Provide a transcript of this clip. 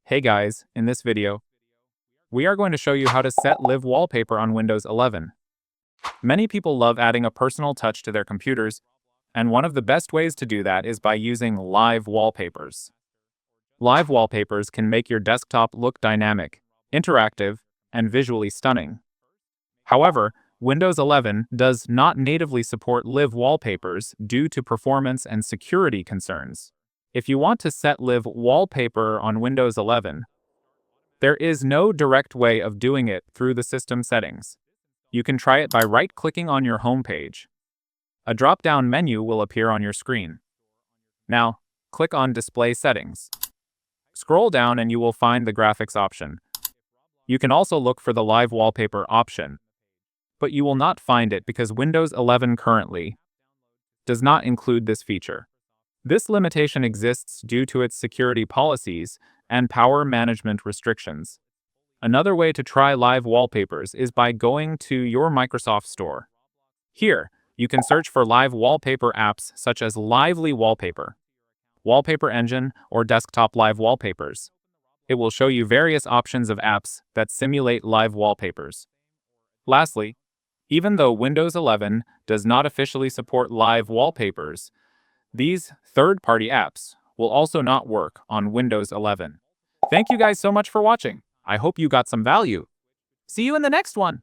Hey guys, in this video, we are going to show you how to set live wallpaper on Windows 11. Many people love adding a personal touch to their computers, and one of the best ways to do that is by using live wallpapers. Live wallpapers can make your desktop look dynamic, interactive, and visually stunning. However, Windows 11 does not natively support live wallpapers due to performance and security concerns. If you want to set live wallpaper on Windows 11, there is no direct way of doing it through the system settings. You can try it by right-clicking on your home page. A drop-down menu will appear on your screen. Now, click on Display Settings. Scroll down and you will find the graphics option. You can also look for the Live Wallpaper option, but you will not find it because Windows 11 currently does not include this feature. This limitation exists due to its security policies and power management restrictions. Another way to try live wallpapers is by going to your Microsoft Store. Here, you can search for live wallpaper apps such as Lively Wallpaper, Wallpaper Engine, or Desktop Live Wallpapers. It will show you various options of apps that simulate live wallpapers. Lastly, even though Windows 11 does not officially support live wallpapers, these third-party apps will also not work on Windows 11. Thank you guys so much for watching. I hope you got some value. See you in the next one.